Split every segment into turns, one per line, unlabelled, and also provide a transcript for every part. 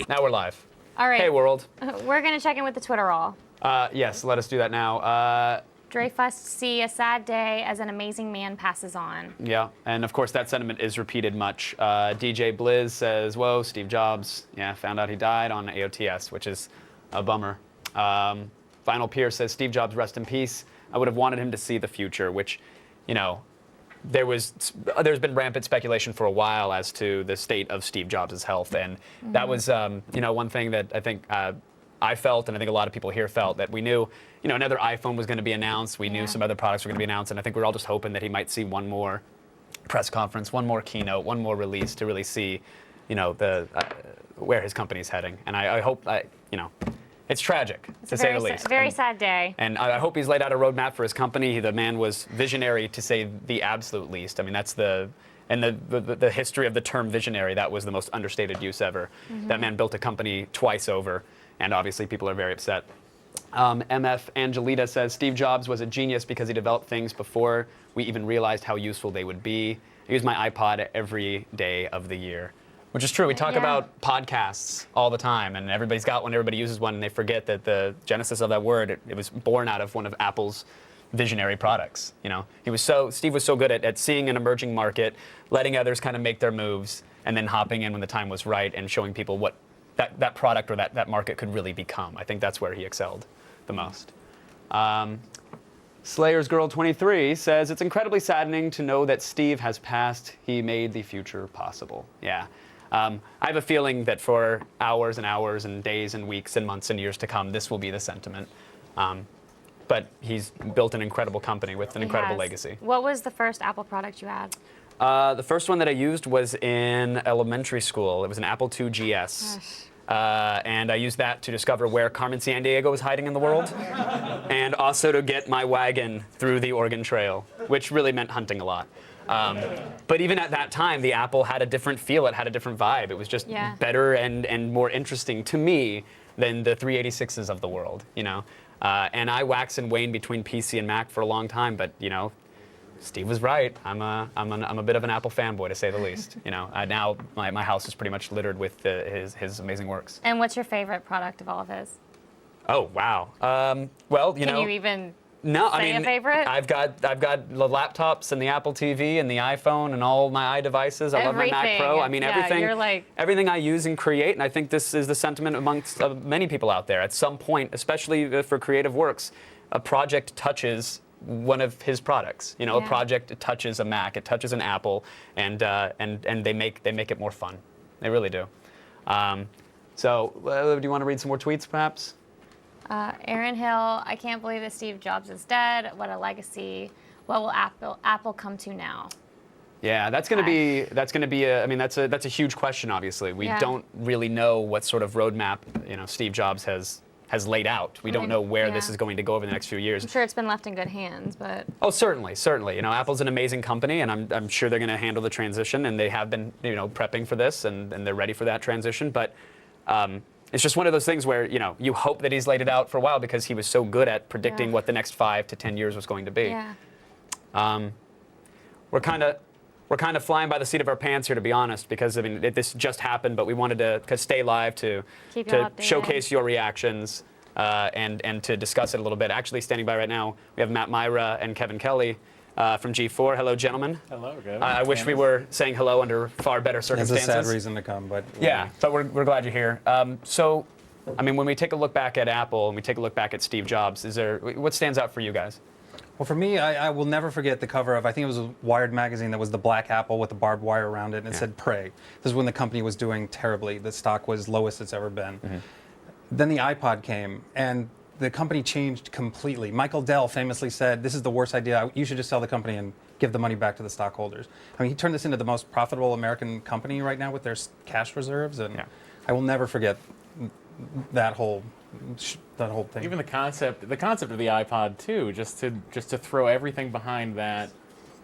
Now we're live.
All right.
Hey, world.
We're going to check in with the Twitter roll.
Yes, let us do that now.
Dreyfus see a sad day as an amazing man passes on.
Yeah, and of course that sentiment is repeated much. DJ Blizz says, whoa, Steve Jobs, yeah, found out he died on AOTS, which is a bummer. Final Pierce says, Steve Jobs, rest in peace. I would have wanted him to see the future, which, you know, there's been rampant speculation for a while as to the state of Steve Jobs' health, and that was, you know, one thing that I think I felt, and I think a lot of people here felt, that we knew, you know, another iPhone was going to be announced. We knew some other products were going to be announced, and I think we were all just hoping that he might see one more press conference, one more keynote, one more release to really see, you know, the where his company's heading. And I hope, you know, it's tragic, to say the least.
Very sad day.
And I hope he's laid out a roadmap for his company. The man was visionary, to say the absolute least. I mean, that's the history of the term visionary. That was the most understated use ever. That man built a company twice over, and obviously people are very upset. MF Angelita says, Steve Jobs was a genius because he developed things before we even realized how useful they would be. I use my iPod every day of the year. Which is true. We talk about podcasts all the time, and everybody's got one, everybody uses one, and they forget that the genesis of that word, it was born out of one of Apple's visionary products. You know, Steve was so good at seeing an emerging market, letting others kind of make their moves, and then hopping in when the time was right and showing people what that product or that market could really become. I think that's where he excelled the most. Slayer's Girl 23 says, it's incredibly saddening to know that Steve has passed. He made the future possible. Yeah. I have a feeling that for hours and hours and days and weeks and months and years to come, this will be the sentiment. But he's built an incredible company with an incredible legacy.
What was the first Apple product you had?
The first one that I used was in elementary school. It was an Apple II GS. And I used that to discover where Carmen Sandiego was hiding in the world, and also to get my wagon through the Oregon Trail, which really meant hunting a lot. But even at that time, the Apple had a different feel. It had a different vibe. It was just better and more interesting to me than the 386s of the world, you know. And I wax and wane between PC and Mac for a long time, but you know, Steve was right. I'm a bit of an Apple fanboy, to say the least. You know, now my house is pretty much littered with his amazing works.
And what's your favorite product of all of his?
Oh wow. Well, you know.
Can you even?
No,
say a favorite?
I've got the laptops and the Apple TV and the iPhone and all my iDevices. I love my Mac Pro. I mean, everything I use and create, and I think this is the sentiment amongst many people out there. At some point, especially for creative works, a project touches one of his products. You know, a project touches a Mac, it touches an Apple, and they make it more fun. They really do. So, do you want to read some more tweets, perhaps?
Aaron Hill, I can't believe that Steve Jobs is dead. What a legacy. What will Apple come to now? Yeah,
that's going to be a huge question. Obviously, we don't really know what sort of roadmap, you know, Steve Jobs has laid out. We don't know where this is going to go over the next few years.
I'm sure it's been left in good hands, but
oh, certainly. You know, Apple's an amazing company, and I'm sure they're going to handle the transition, and they have been, you know, prepping for this, and they're ready for that transition. But it's just one of those things where, you know, you hope that he's laid it out for a while because he was so good at predicting what the next 5 to 10 years was going to be.
Yeah.
We're kind of flying by the seat of our pants here, to be honest, because I mean this just happened, but we wanted to stay live to showcase your reactions and to discuss it a little bit. Actually, standing by right now, we have Matt Myra and Kevin Kelly from G4. Hello, gentlemen.
Hello, Kevin.
I wish we were saying hello under far better circumstances.
It's a sad reason to come, but
but we're glad you're here. So, I mean, when we take a look back at Apple and we take a look back at Steve Jobs, what stands out for you guys?
Well, for me, I will never forget the cover of, I think it was a Wired magazine that was the black apple with the barbed wire around it, and it said pray. This is when the company was doing terribly. The stock was lowest it's ever been. Then the iPod came, and the company changed completely. Michael Dell famously said, this is the worst idea. You should just sell the company and give the money back to the stockholders. I mean, he turned this into the most profitable American company right now with their cash reserves, and I will never forget that whole thing.
Even the concept of the iPod too, just to throw everything behind that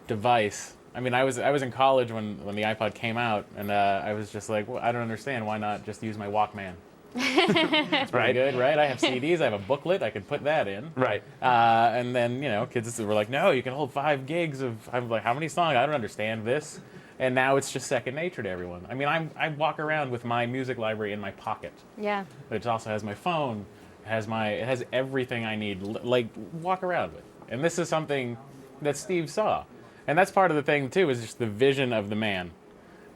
device. I mean, I was in college when the iPod came out, and I was just like, well, I don't understand. Why not just use my Walkman? It's pretty good, right? I have CDs. I have a booklet. I could put that in.
Right.
And then, you know, kids were like, no, you can hold 5 gigs of. I'm like, how many songs? I don't understand this. And now it's just second nature to everyone. I mean, I walk around with my music library in my pocket.
Yeah.
It also has my phone, it has everything I need, like walk around with. And this is something that Steve saw. And that's part of the thing too, is just the vision of the man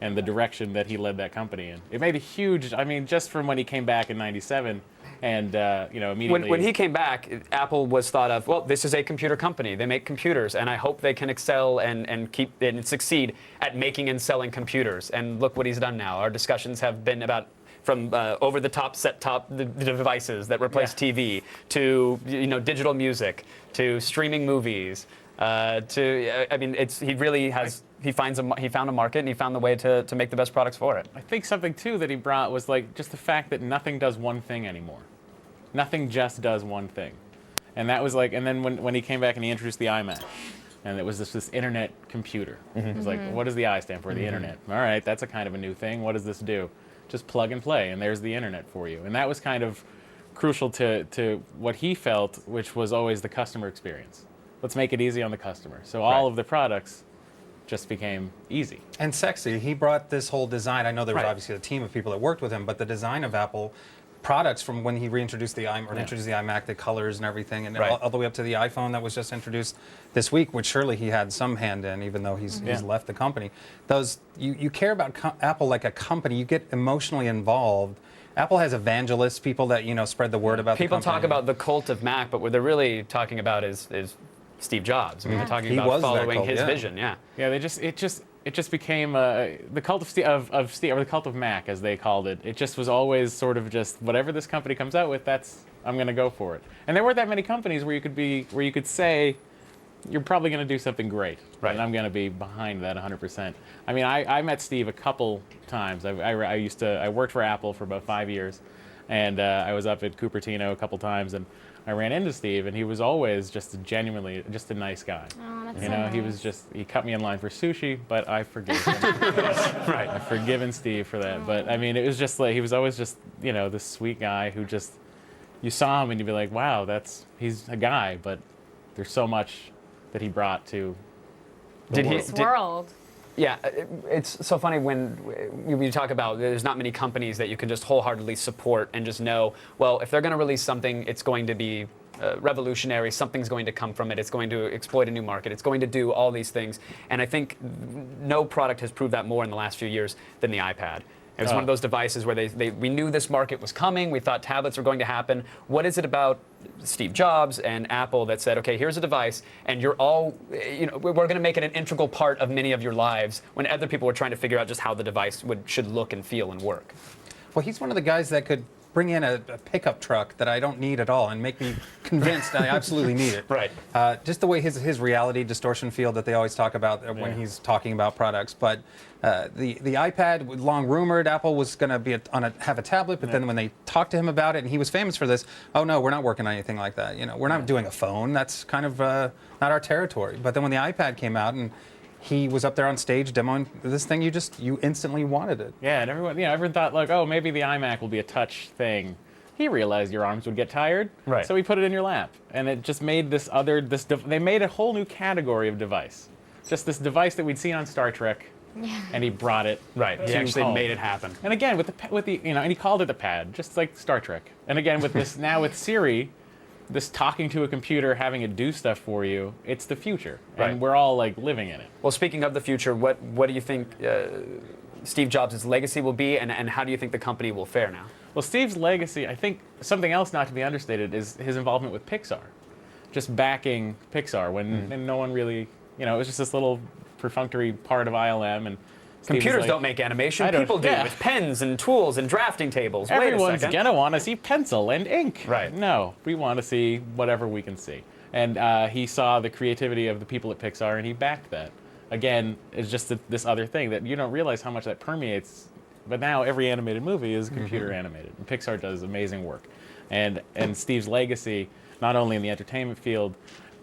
and the direction that he led that company in. It made a huge, I mean, just from when he came back in '97 and, immediately.
When he came back, Apple was thought of, well, this is a computer company. They make computers, and I hope they can excel and keep and succeed at making and selling computers. And look what he's done now. Our discussions have been about from over-the-top set-top the devices that replace TV to digital music to streaming movies he really has. He found a market, and he found the way to make the best products for it.
I think something too that he brought was like just the fact that nothing does one thing anymore. Nothing just does one thing. And that was like, and then when he came back and he introduced the iMac, and it was this internet computer. It was like, what does the I stand for? The internet. All right, that's a kind of a new thing. What does this do? Just plug and play, and there's the internet for you. And that was kind of crucial to what he felt, which was always the customer experience. Let's make it easy on the customer. So all of the products just became easy.
And sexy. He brought this whole design. I know there was
Right.
obviously a team of people that worked with him, but the design of Apple products from when he reintroduced the introduced the iMac, the colors and everything, and
Right.
all the way up to the iPhone that was just introduced this week, which surely he had some hand in, even though he's left the company. Those you care about Apple like a company. You get emotionally involved. Apple has evangelists, people that spread the word about
People
the company.
talk about the cult of Mac, but what they're really talking about is Steve Jobs. I mean, they're talking
He
about
was that
following
cult,
his
yeah.
vision. Yeah.
Yeah, it just became the cult of Steve, or the cult of Mac, as they called it. It just was always sort of just whatever this company comes out with, I'm going to go for it. And there weren't that many companies where you could say you're probably going to do something great,
Right.
and I'm going to be behind that 100%. I mean, I met Steve a couple times. I worked for Apple for about 5 years, and I was up at Cupertino a couple times, and I ran into Steve, and he was always just genuinely just a nice guy.
Oh, that's
You
so
know, he
nice.
was just, he cut me in line for sushi, but I forgive him.
Right.
I've forgiven Steve for that. But I mean, it was just like, he was always just, this sweet guy who just, you saw him and you'd be like, wow, he's a guy, but there's so much that he brought to the
Did he-
world.
This world.
Yeah, it's so funny when you talk about there's not many companies that you can just wholeheartedly support and just know, well, if they're going to release something, it's going to be revolutionary, something's going to come from it, it's going to exploit a new market, it's going to do all these things. And I think no product has proved that more in the last few years than the iPad. It was one of those devices where we knew this market was coming. We thought tablets were going to happen. What is it about Steve Jobs and Apple that said, okay, here's a device, and you're all, we're going to make it an integral part of many of your lives, when other people were trying to figure out just how the device should look and feel and work?
Well, he's one of the guys that could bring in a pickup truck that I don't need at all and make me convinced I absolutely need it.
Right.
Just the way his reality distortion field that they always talk about when he's talking about products. But the iPad, long rumored, Apple was going to have a tablet, but then when they talked to him about it, and he was famous for this, oh no, we're not working on anything like that. We're not doing a phone. That's kind of not our territory. But then when the iPad came out and he was up there on stage demoing this thing, you instantly wanted it.
Yeah, and everyone thought like, oh, maybe the iMac will be a touch thing. He realized your arms would get tired,
Right.
so he put it in your lap, and it just made they made a whole new category of device. Just this device that we'd seen on Star Trek, and he brought it.
Right. He
to
actually
home.
made it happen.
And again, with the and he called it the pad, just like Star Trek. And again, with this now with Siri, this talking to a computer, having it do stuff for you, it's the future,
Right.
and we're all like living in it.
Well, speaking of the future, what do you think Steve Jobs' legacy will be, and how do you think the company will fare now?
Well, Steve's legacy, I think something else not to be understated is his involvement with Pixar. Just backing Pixar when and no one really, it was just this little perfunctory part of ILM. And Steve was
Computers
like,
don't make animation.
I don't-
People do,
yeah.
with pens and tools and drafting tables. Wait a
Everyone's
second.
going to want to see pencil and ink.
Right.
No, we want to see whatever we can see. And he saw the creativity of the people at Pixar, and he backed that. Again, it's just this other thing that you don't realize how much that permeates. But now every animated movie is computer animated, and Pixar does amazing work. And Steve's legacy, not only in the entertainment field,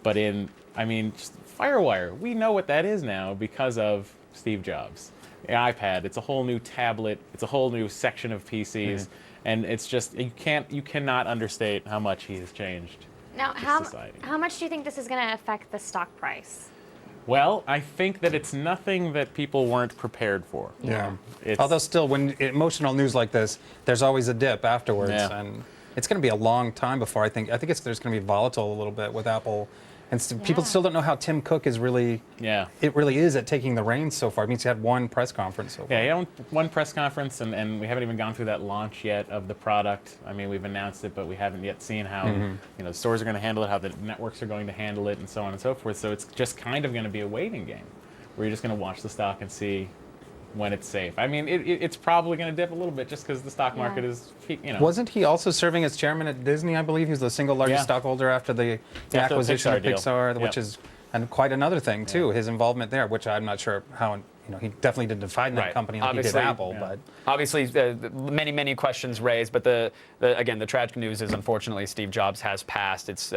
but in, just Firewire. We know what that is now because of Steve Jobs. The iPad, it's a whole new tablet, it's a whole new section of PCs, and it's just, you cannot understate how much he has changed
Now,
society.
how much do you think this is going to affect the stock price?
Well, I think that it's nothing that people weren't prepared for.
Yeah.
It's,
Although still, when emotional news like this, there's always a dip afterwards,
Yeah.
and it's going to be a long time before I think there's going to be volatile a little bit with Apple, and people
Yeah.
still don't know how Tim Cook is really.
yeah.
It really is at taking the reins so far. It means he had one press conference so far.
Yeah, he had one press conference, and we haven't even gone through that launch yet of the product. I mean, we've announced it, but we haven't yet seen how the stores are going to handle it, how the networks are going to handle it, and so on and so forth. So it's just kind of going to be a waiting game, where you're just going to watch the stock and see when it's safe. I mean, it's probably going to dip a little bit just because the stock market is,
Wasn't he also serving as chairman at Disney? I believe he was the single largest
Yeah.
stockholder after the
After the
acquisition
Pixar
of
deal.
Pixar, which
Yep.
is quite another thing too. His involvement there, which I'm not sure how. He definitely didn't define that
Right.
company like
Obviously,
he did Apple,
yeah.
but
Obviously, many questions raised, but again, the tragic news is unfortunately Steve Jobs has passed. It's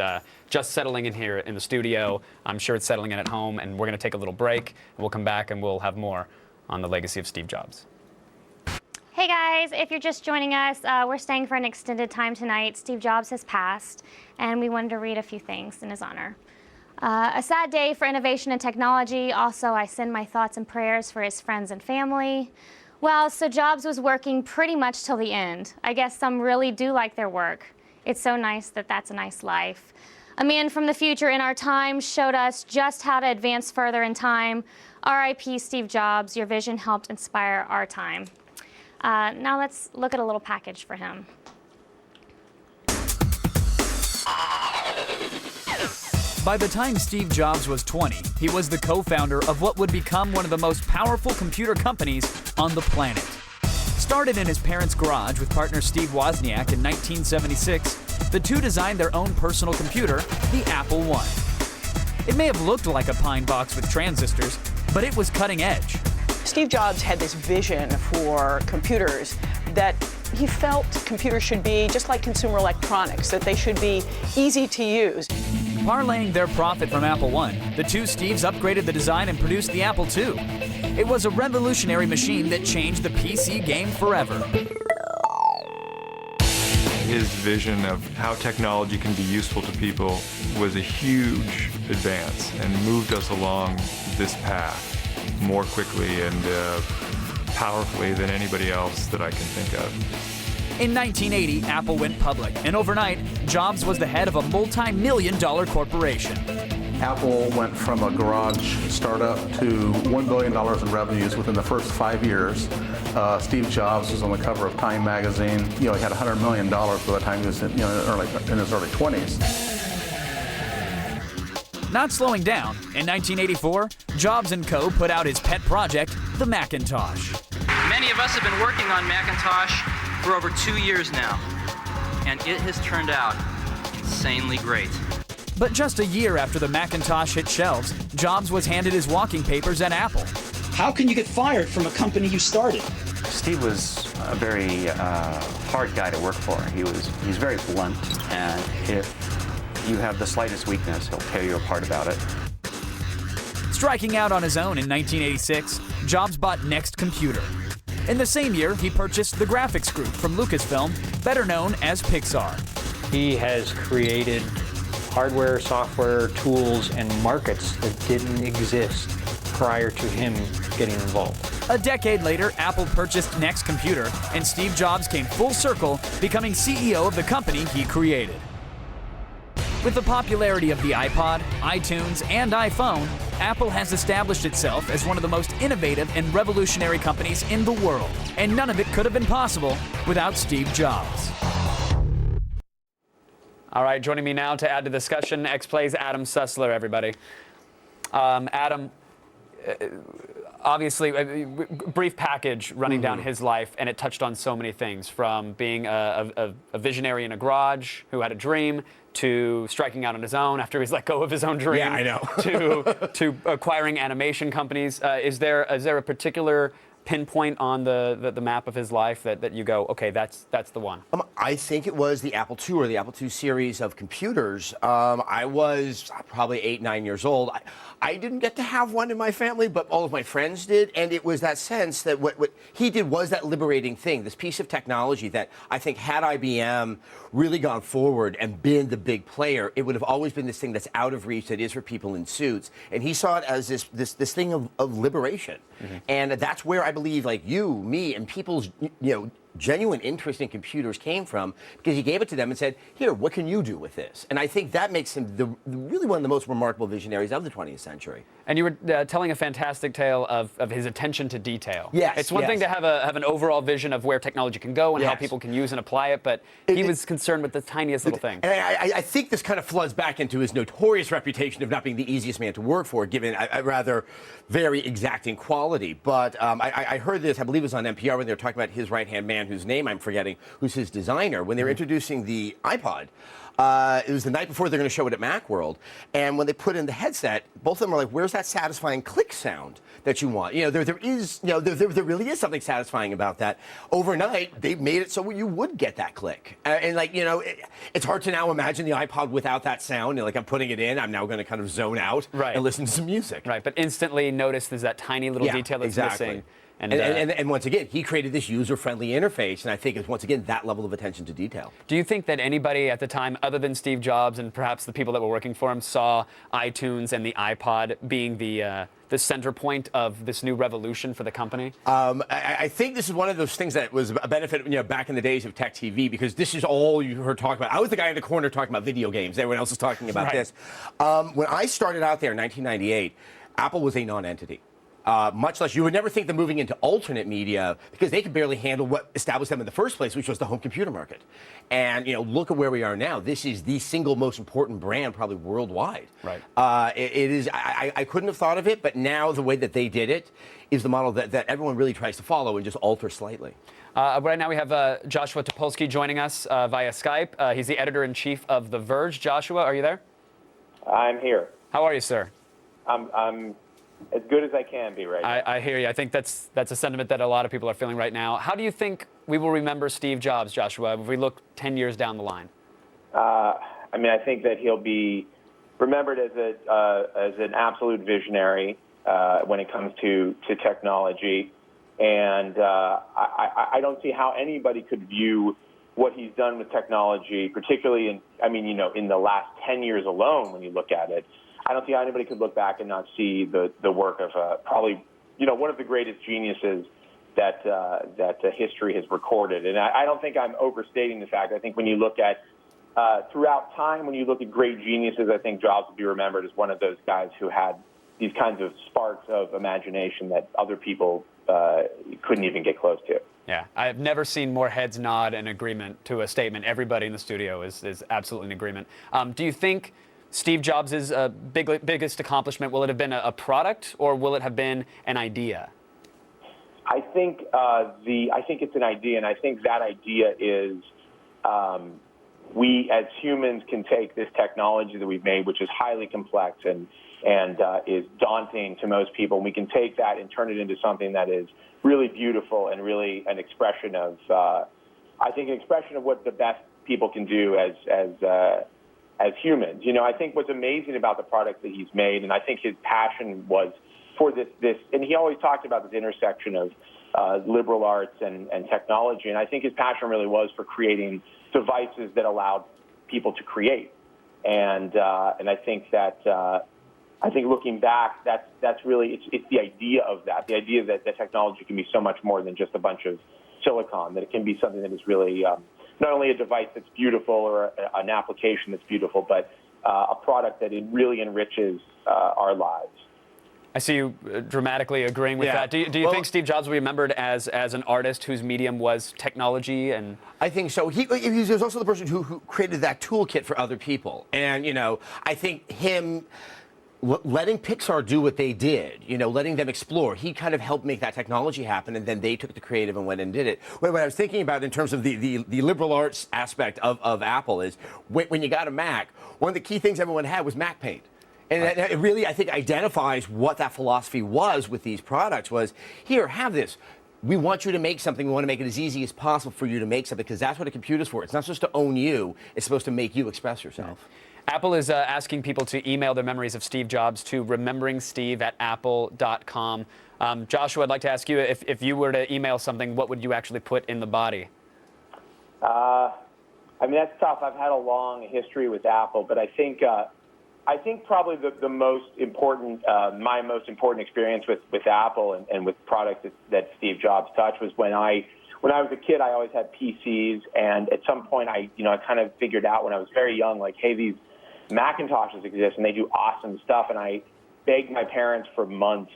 just settling in here in the studio. I'm sure it's settling in at home, and we're going to take a little break. And we'll come back and we'll have more on the legacy of Steve Jobs.
Hey guys, if you're just joining us, we're staying for an extended time tonight. Steve Jobs has passed, and we wanted to read a few things in his honor. A sad day for innovation and technology. Also, I send my thoughts and prayers for his friends and family. Well, so Jobs was working pretty much till the end. I guess some really do like their work. It's so nice that that's a nice life. A man from the future in our time showed us just how to advance further in time. R.I.P. Steve Jobs, your vision helped inspire our time. Now let's look at a little package for him.
By the time Steve Jobs was 20, he was the co-founder of what would become one of the most powerful computer companies on the planet. Started in his parents' garage with partner Steve Wozniak in 1976, the two designed their own personal computer, the Apple I. It may have looked like a pine box with transistors, but it was cutting edge.
Steve Jobs had this vision for computers that he felt computers should be just like consumer electronics, that they should be easy to use.
Parlaying their profit from Apple I, the two Steves upgraded the design and produced the Apple II. It was a revolutionary machine that changed the PC game forever.
His vision of how technology can be useful to people was a huge advance and moved us along this path more quickly and powerfully than anybody else that I can think of.
In 1980, Apple went public, and overnight, Jobs was the head of a multi-million-dollar corporation.
Apple went from a garage startup to $1 billion in revenues within the first 5 years. Steve Jobs was on the cover of Time magazine. He had $100 million by the time he was in his early 20s.
Not slowing down, in 1984, Jobs & Co. put out his pet project, the Macintosh.
Many of us have been working on Macintosh for over 2 years now, and it has turned out insanely great.
But just a year after the Macintosh hit shelves, Jobs was handed his walking papers at Apple.
How can you get fired from a company you started?
Steve was a very hard guy to work for. He's very blunt, and if you have the slightest weakness, he'll tear you apart about it.
Striking out on his own in 1986, Jobs bought Next Computer. In the same year, he purchased the graphics group from Lucasfilm, better known as Pixar.
He has created hardware, software, tools, and markets that didn't exist prior to him getting involved.
A decade later, Apple purchased Next Computer, and Steve Jobs came full circle, becoming CEO of the company he created. With the popularity of the iPod, iTunes, and iPhone, Apple has established itself as one of the most innovative and revolutionary companies in the world. And none of it could have been possible without Steve Jobs.
All right, joining me now to add to the discussion, X-Play's Adam Sussler, everybody. Adam, obviously, a brief package running down his life, and it touched on so many things, from being a visionary in a garage who had a dream, to striking out on his own after he's let go of his own dream.
Yeah, I know.
to acquiring animation companies. Is there a particular pinpoint on the map of his life that you go, okay, that's the one?
I think it was the Apple II or the Apple II series of computers. I was probably 8, 9 years old. I didn't get to have one in my family, but all of my friends did, and it was that sense that what he did was that liberating thing, this piece of technology that I think had IBM really gone forward and been the big player, it would have always been this thing that's out of reach, that is for people in suits, and he saw it as this thing of liberation. And that's where I believe, like you, me, and people's genuine interest in computers came from, because he gave it to them and said, here, what can you do with this? And I think that makes him really one of the most remarkable visionaries of the 20th century.
And you were telling a fantastic tale of his attention to detail.
Yes,
it's one thing to have an overall vision of where technology can go and how people can use and apply it, but he was concerned with the tiniest little thing.
And I think this kind of floods back into his notorious reputation of not being the easiest man to work for, given a rather very exacting quality. But I heard this, I believe it was on NPR, when they were talking about his right-hand man, whose name I'm forgetting, who's his designer, when they were introducing the iPod. It was the night before they're going to show it at Macworld, and when they put in the headset, both of them were like, "Where's that satisfying click sound that you want?" There really is something satisfying about that. Overnight, they made it so you would get that click, it's hard to now imagine the iPod without that sound. Like, I'm putting it in, I'm now going to kind of zone out and listen to some music.
Right, but instantly notice there's that tiny little detail that's missing.
And once again, he created this user-friendly interface, and I think it's, once again, that level of attention to detail.
Do you think that anybody at the time, other than Steve Jobs and perhaps the people that were working for him, saw iTunes and the iPod being the center point of this new revolution for the company?
I think this is one of those things that was a benefit, back in the days of tech TV, because this is all you heard talk about. I was the guy in the corner talking about video games. Everyone else was talking about this. When I started out there in 1998, Apple was a non-entity. Much less, you would never think they're moving into alternate media, because they could barely handle what established them in the first place, which was the home computer market. And look at where we are now. This is the single most important brand probably worldwide.
Right.
It is. I couldn't have thought of it, but now the way that they did it is the model that everyone really tries to follow and just alter slightly.
Right now we have Joshua Topolsky joining us via Skype. He's the editor-in-chief of The Verge. Joshua, are you there?
I'm here.
How are you, sir?
I'm as good as I can be right now.
I hear you. I think that's a sentiment that a lot of people are feeling right now. How do you think we will remember Steve Jobs, Joshua, if we look 10 years down the line?
I think that he'll be remembered as an absolute visionary when it comes to technology. And I don't see how anybody could view what he's done with technology, particularly in the last 10 years alone, when you look at it. I don't see how anybody could look back and not see the work of probably, one of the greatest geniuses that history has recorded. And I don't think I'm overstating the fact. I think when you look at throughout time, when you look at great geniuses, I think Jobs will be remembered as one of those guys who had these kinds of sparks of imagination that other people couldn't even get close to.
Yeah, I've never seen more heads nod in agreement to a statement. Everybody in the studio is absolutely in agreement. Do you think Steve Jobs' biggest accomplishment, will it have been a product, or will it have been an idea?
I think it's an idea, and I think that idea is we as humans can take this technology that we've made, which is highly complex and is daunting to most people, and we can take that and turn it into something that is really beautiful and really an expression of, an expression of what the best people can do as humans. I think what's amazing about the product that he's made, and I think his passion was for this, and he always talked about this intersection of liberal arts and technology, and I think his passion really was for creating devices that allowed people to create. And I think that, looking back, that's really, it's the idea of that, the idea that technology can be so much more than just a bunch of silicon, that it can be something that is really not only a device that's beautiful or an application that's beautiful, but a product that it really enriches our lives.
I see you dramatically agreeing with that. Do you think Steve Jobs will be remembered as an artist whose medium was technology? And
I think so. He was also the person who created that toolkit for other people. And, I think him letting Pixar do what they did, letting them explore, he kind of helped make that technology happen, and then they took the creative and went and did it. What I was thinking about in terms of the liberal arts aspect of Apple is when you got a Mac, one of the key things everyone had was Mac Paint. And it really, I think, identifies what that philosophy was with these products was, here, have this. We want you to make something. We want to make it as easy as possible for you to make something because that's what a computer's for. It's not supposed to own you. It's supposed to make you express yourself.
Apple is asking people to email their memories of Steve Jobs to rememberingsteve@apple.com. Joshua, I'd like to ask you, if you were to email something, what would you actually put in the body?
I mean, that's tough. I've had a long history with Apple, but I think probably the most important, my most important experience with Apple and with products that Steve Jobs touched was when I was a kid. I always had PCs, and at some point, I kind of figured out when I was very young, like, hey, these Macintoshes exist and they do awesome stuff. And I begged my parents for months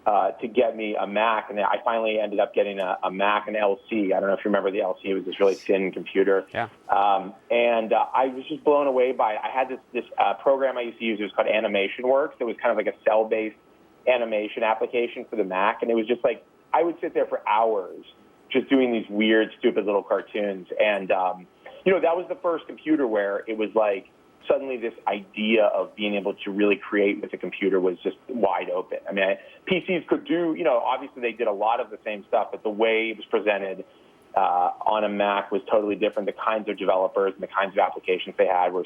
to get me a Mac, and I finally ended up getting a Mac, an LC. I don't know if you remember the LC. It was this really thin computer.
Yeah.
And I was just blown away by it. I had this program I used to use. It was called Animation Works. It was kind of like a cell-based animation application for the Mac, and it was just like I would sit there for hours just doing these weird, stupid little cartoons. And that was the first computer where it was like suddenly this idea of being able to really create with a computer was just wide open. I mean, PCs could do, obviously they did a lot of the same stuff, but the way it was presented on a Mac was totally different. The kinds of developers and the kinds of applications they had were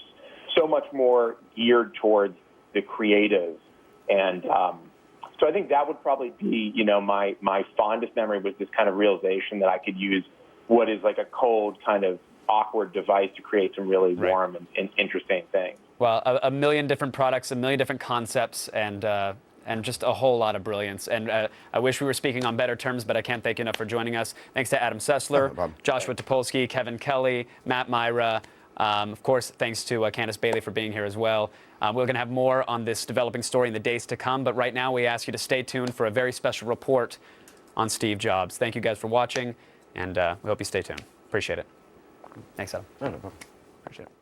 so much more geared towards the creative. And so I think that would probably be, my fondest memory was this kind of realization that I could use what is like a cold kind of awkward device to create some really warm and interesting things.
Well, a million different products, a million different concepts, and just a whole lot of brilliance. And I wish we were speaking on better terms, but I can't thank you enough for joining us. Thanks to Adam Sessler, Joshua Topolsky, Kevin Kelly, Matt Myra. Of course, thanks to Candace Bailey for being here as well. We're going to have more on this developing story in the days to come, but right now we ask you to stay tuned for a very special report on Steve Jobs. Thank you guys for watching, and we hope you stay tuned. Appreciate it. Thanks, Adam.
No problem.
Appreciate it.